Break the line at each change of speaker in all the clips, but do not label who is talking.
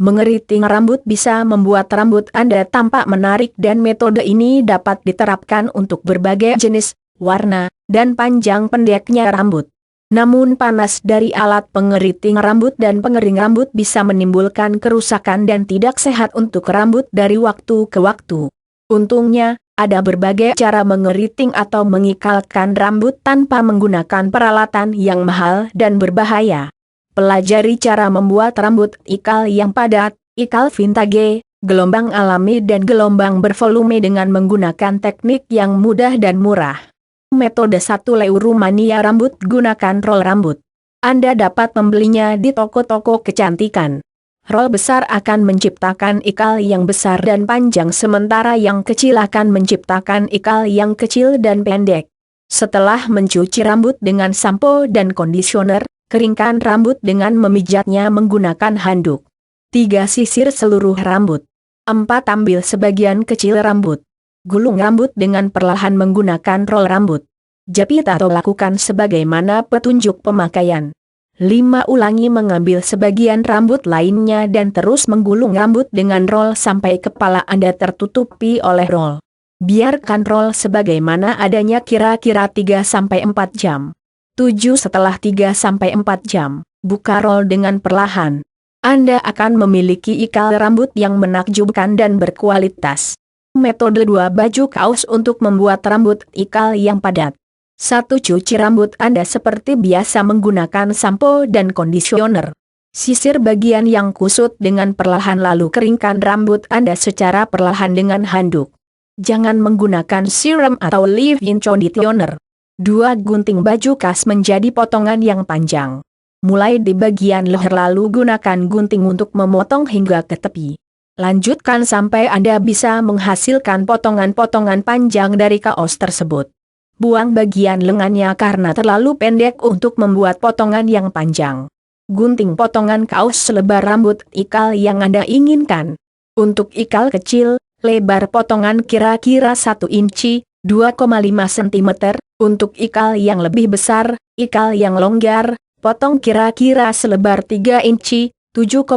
Mengeriting rambut bisa membuat rambut Anda tampak menarik dan metode ini dapat diterapkan untuk berbagai jenis, warna, dan panjang pendeknya rambut. Namun panas dari alat pengeriting rambut dan pengering rambut bisa menimbulkan kerusakan dan tidak sehat untuk rambut dari waktu ke waktu. Untungnya, ada berbagai cara mengeriting atau mengikalkan rambut tanpa menggunakan peralatan yang mahal dan berbahaya. Pelajari cara membuat rambut ikal yang padat, ikal vintage, gelombang alami dan gelombang bervolume dengan menggunakan teknik yang mudah dan murah. Metode 1 Leurumania rambut gunakan roll rambut. Anda dapat membelinya di toko-toko kecantikan. Roll besar akan menciptakan ikal yang besar dan panjang sementara yang kecil akan menciptakan ikal yang kecil dan pendek. Setelah mencuci rambut dengan sampo dan kondisioner, keringkan rambut dengan memijatnya menggunakan handuk. 3. Sisir seluruh rambut. 4. Ambil sebagian kecil rambut. Gulung rambut dengan perlahan menggunakan roll rambut. Jepit atau lakukan sebagaimana petunjuk pemakaian. 5. Ulangi mengambil sebagian rambut lainnya dan terus menggulung rambut dengan roll sampai kepala Anda tertutupi oleh roll. Biarkan roll sebagaimana adanya kira-kira 3-4 jam. 7. Setelah 3-4 jam, buka roll dengan perlahan. Anda akan memiliki ikal rambut yang menakjubkan dan berkualitas. Metode 2 Baju kaos untuk membuat rambut ikal yang padat. 1. Cuci rambut Anda seperti biasa menggunakan sampo dan kondisioner. Sisir bagian yang kusut dengan perlahan lalu keringkan rambut Anda secara perlahan dengan handuk. Jangan menggunakan serum atau leave-in conditioner. 2. Gunting baju kas menjadi potongan yang panjang. Mulai di bagian leher lalu gunakan gunting untuk memotong hingga ke tepi. Lanjutkan sampai Anda bisa menghasilkan potongan-potongan panjang dari kaos tersebut. Buang bagian lengannya karena terlalu pendek untuk membuat potongan yang panjang. Gunting potongan kaos selebar rambut ikal yang Anda inginkan. Untuk ikal kecil, lebar potongan kira-kira 1 inci, 2,5 cm. Untuk ikal yang lebih besar, ikal yang longgar, potong kira-kira selebar 3 inci, 7,6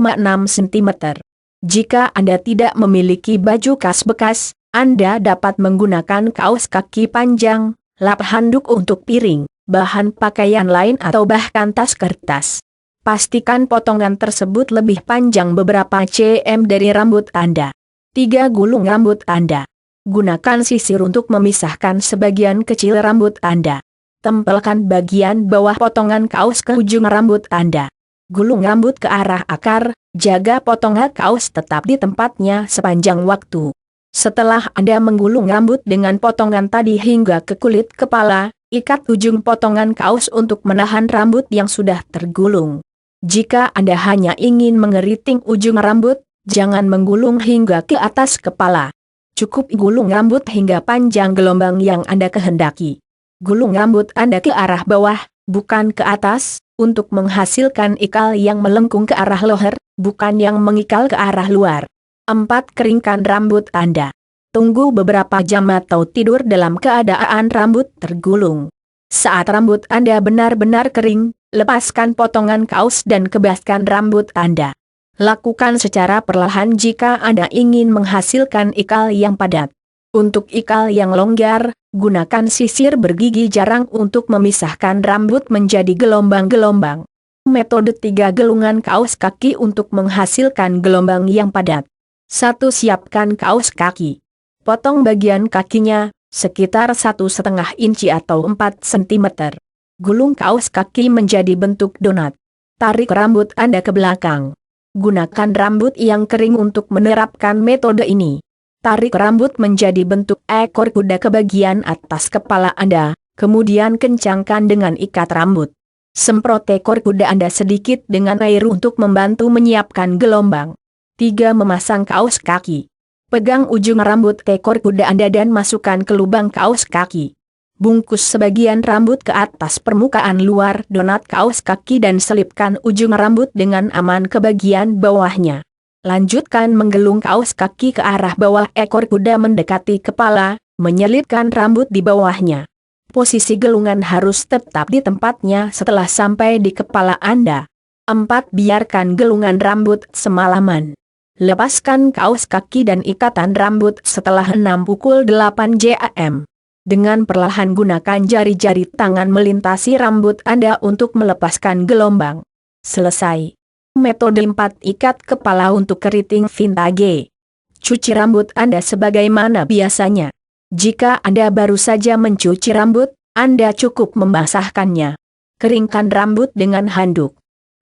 cm. Jika Anda tidak memiliki baju kas bekas, Anda dapat menggunakan kaos kaki panjang, lap handuk untuk piring, bahan pakaian lain atau bahkan tas kertas. Pastikan potongan tersebut lebih panjang beberapa cm dari rambut Anda. 3. Gulung rambut Anda. Gunakan sisir untuk memisahkan sebagian kecil rambut Anda. Tempelkan bagian bawah potongan kaos ke ujung rambut Anda. Gulung rambut ke arah akar, jaga potongan kaos tetap di tempatnya sepanjang waktu. Setelah Anda menggulung rambut dengan potongan tadi hingga ke kulit kepala, ikat ujung potongan kaos untuk menahan rambut yang sudah tergulung. Jika Anda hanya ingin mengeriting ujung rambut, jangan menggulung hingga ke atas kepala. Cukup gulung rambut hingga panjang gelombang yang Anda kehendaki. Gulung rambut Anda ke arah bawah, bukan ke atas, untuk menghasilkan ikal yang melengkung ke arah leher, bukan yang mengikal ke arah luar. 4. Keringkan rambut Anda. Tunggu beberapa jam atau tidur dalam keadaan rambut tergulung. Saat rambut Anda benar-benar kering, lepaskan potongan kaos dan kebaskan rambut Anda. Lakukan secara perlahan jika Anda ingin menghasilkan ikal yang padat. Untuk ikal yang longgar, gunakan sisir bergigi jarang untuk memisahkan rambut menjadi gelombang-gelombang. Metode 3 Gelungan kaos kaki untuk menghasilkan gelombang yang padat. 1. Siapkan kaos kaki. Potong bagian kakinya, sekitar 1,5 inci atau 4 cm. Gulung kaos kaki menjadi bentuk donat. Tarik rambut Anda ke belakang. Gunakan rambut yang kering untuk menerapkan metode ini. Tarik rambut menjadi bentuk ekor kuda ke bagian atas kepala Anda, kemudian kencangkan dengan ikat rambut. Semprot ekor kuda Anda sedikit dengan air untuk membantu menyiapkan gelombang. 3. Memasang kaos kaki. Pegang ujung rambut ekor kuda Anda dan masukkan ke lubang kaos kaki. Bungkus sebagian rambut ke atas permukaan luar donat kaos kaki dan selipkan ujung rambut dengan aman ke bagian bawahnya. Lanjutkan menggelung kaos kaki ke arah bawah ekor kuda mendekati kepala, menyelipkan rambut di bawahnya. Posisi gelungan harus tetap di tempatnya setelah sampai di kepala Anda. 4. Biarkan gelungan rambut semalaman. Lepaskan kaos kaki dan ikatan rambut setelah 6 pukul 8 jam. Dengan perlahan gunakan jari-jari tangan melintasi rambut Anda untuk melepaskan gelombang. Selesai. Metode 4. Ikat kepala untuk keriting vintage. Cuci rambut Anda sebagaimana biasanya. Jika Anda baru saja mencuci rambut, Anda cukup membasahkannya. Keringkan rambut dengan handuk.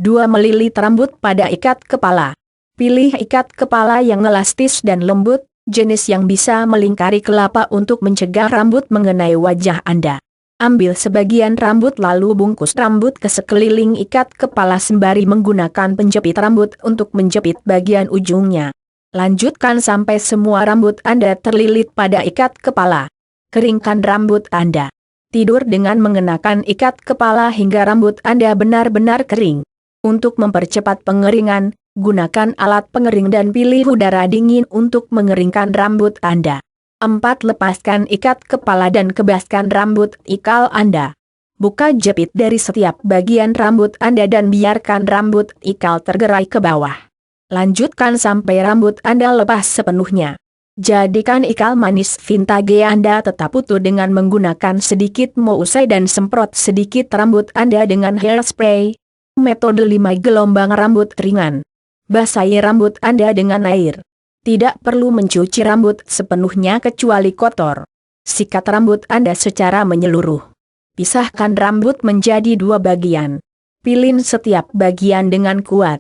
2 melilit rambut pada ikat kepala. Pilih ikat kepala yang elastis dan lembut, jenis yang bisa melingkari kelapa untuk mencegah rambut mengenai wajah Anda. Ambil sebagian rambut lalu bungkus rambut ke sekeliling ikat kepala sembari menggunakan penjepit rambut untuk menjepit bagian ujungnya. Lanjutkan sampai semua rambut Anda terlilit pada ikat kepala. Keringkan rambut Anda. Tidur dengan mengenakan ikat kepala hingga rambut Anda benar-benar kering. Untuk mempercepat pengeringan, gunakan alat pengering dan pilih udara dingin untuk mengeringkan rambut Anda. 4. Lepaskan ikat kepala dan kebaskan rambut ikal Anda. Buka jepit dari setiap bagian rambut Anda dan biarkan rambut ikal tergerai ke bawah. Lanjutkan sampai rambut Anda lepas sepenuhnya. Jadikan ikal manis vintage Anda tetap utuh dengan menggunakan sedikit mousai dan semprot sedikit rambut Anda dengan hairspray. Metode 5 gelombang rambut ringan. Basahi rambut Anda dengan air. Tidak perlu mencuci rambut sepenuhnya kecuali kotor. Sikat rambut Anda secara menyeluruh. Pisahkan rambut menjadi 2 bagian. Pilin setiap bagian dengan kuat.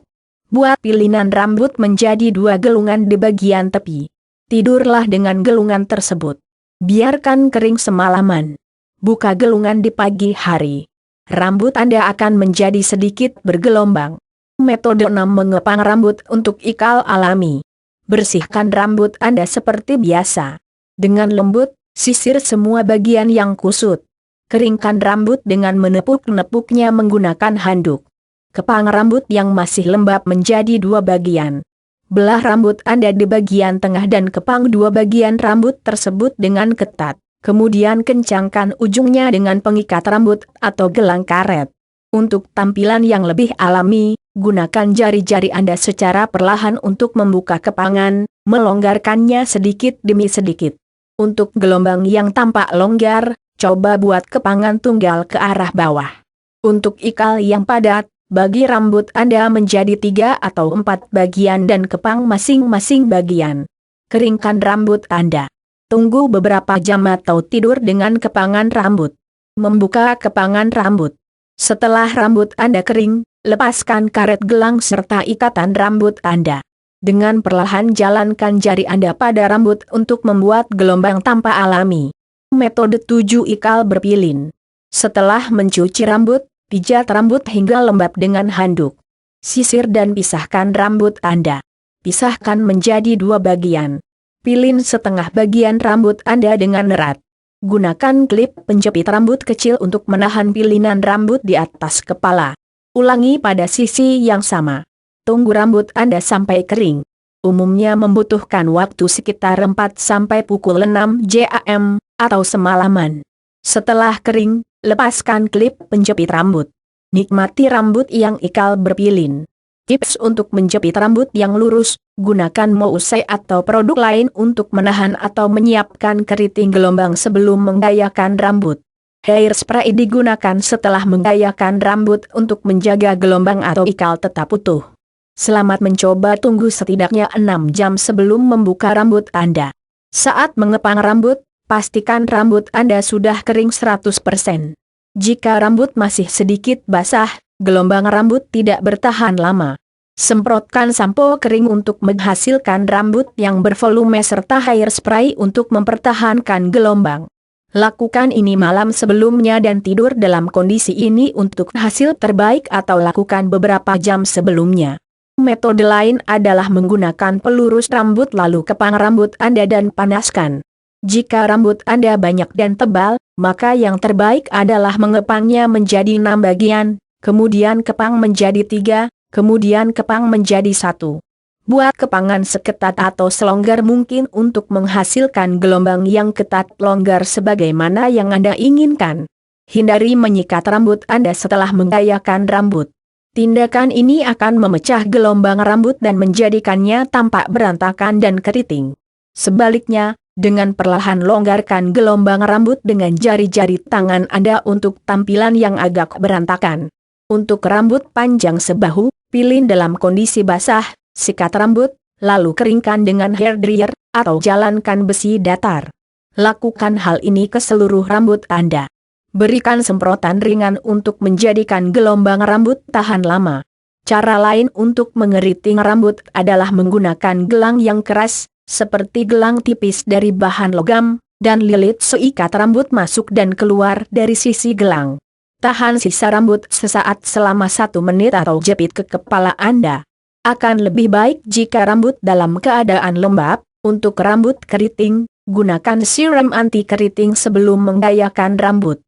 Buat pilinan rambut menjadi 2 gelungan di bagian tepi. Tidurlah dengan gelungan tersebut. Biarkan kering semalaman. Buka gelungan di pagi hari. Rambut Anda akan menjadi sedikit bergelombang. Metode 6 mengepang rambut untuk ikal alami. Bersihkan rambut Anda seperti biasa. Dengan lembut, sisir semua bagian yang kusut. Keringkan rambut dengan menepuk-nepuknya menggunakan handuk. Kepang rambut yang masih lembab menjadi 2 bagian. Belah rambut Anda di bagian tengah dan kepang 2 bagian rambut tersebut dengan ketat. Kemudian kencangkan ujungnya dengan pengikat rambut atau gelang karet. Untuk tampilan yang lebih alami, gunakan jari-jari Anda secara perlahan untuk membuka kepangan, melonggarkannya sedikit demi sedikit. Untuk gelombang yang tampak longgar, coba buat kepangan tunggal ke arah bawah. Untuk ikal yang padat, bagi rambut Anda menjadi 3 atau 4 bagian dan kepang masing-masing bagian. Keringkan rambut Anda. Tunggu beberapa jam atau tidur dengan kepangan rambut. Membuka kepangan rambut. Setelah rambut Anda kering, lepaskan karet gelang serta ikatan rambut Anda. Dengan perlahan jalankan jari Anda pada rambut untuk membuat gelombang tanpa alami. Metode 7 ikal berpilin. Setelah mencuci rambut, pijat rambut hingga lembab dengan handuk. Sisir dan pisahkan rambut Anda. Pisahkan menjadi 2 bagian. Pilin setengah bagian rambut Anda dengan erat. Gunakan klip penjepit rambut kecil untuk menahan pilinan rambut di atas kepala. Ulangi pada sisi yang sama. Tunggu rambut Anda sampai kering. Umumnya membutuhkan waktu sekitar 4 sampai pukul 6 jam, atau semalaman. Setelah kering, lepaskan klip penjepit rambut. Nikmati rambut yang ikal berpilin. Tips untuk menjepit rambut yang lurus, gunakan mousai atau produk lain untuk menahan atau menyiapkan keriting gelombang sebelum menggayakan rambut. Hairspray digunakan setelah menggayakan rambut untuk menjaga gelombang atau ikal tetap utuh. Selamat mencoba, tunggu setidaknya 6 jam sebelum membuka rambut Anda. Saat mengepang rambut, pastikan rambut Anda sudah kering 100%. Jika rambut masih sedikit basah, gelombang rambut tidak bertahan lama. Semprotkan sampo kering untuk menghasilkan rambut yang bervolume serta hairspray untuk mempertahankan gelombang. Lakukan ini malam sebelumnya dan tidur dalam kondisi ini untuk hasil terbaik atau lakukan beberapa jam sebelumnya. Metode lain adalah menggunakan pelurus rambut lalu kepang rambut Anda dan panaskan. Jika rambut Anda banyak dan tebal, maka yang terbaik adalah mengepangnya menjadi 6 bagian. Kemudian kepang menjadi 3, kemudian kepang menjadi 1. Buat kepangan seketat atau selonggar mungkin untuk menghasilkan gelombang yang ketat longgar sebagaimana yang Anda inginkan. Hindari menyikat rambut Anda setelah menggayakan rambut. Tindakan ini akan memecah gelombang rambut dan menjadikannya tampak berantakan dan keriting. Sebaliknya, dengan perlahan longgarkan gelombang rambut dengan jari-jari tangan Anda untuk tampilan yang agak berantakan. Untuk rambut panjang sebahu, pilih dalam kondisi basah, sikat rambut, lalu keringkan dengan hair dryer, atau jalankan besi datar. Lakukan hal ini ke seluruh rambut Anda. Berikan semprotan ringan untuk menjadikan gelombang rambut tahan lama. Cara lain untuk mengeriting rambut adalah menggunakan gelang yang keras, seperti gelang tipis dari bahan logam, dan lilit seikat rambut masuk dan keluar dari sisi gelang. Tahan sisa rambut sesaat selama 1 menit atau jepit ke kepala Anda. Akan lebih baik jika rambut dalam keadaan lembab. Untuk rambut keriting, gunakan serum anti keriting sebelum menggayakan rambut.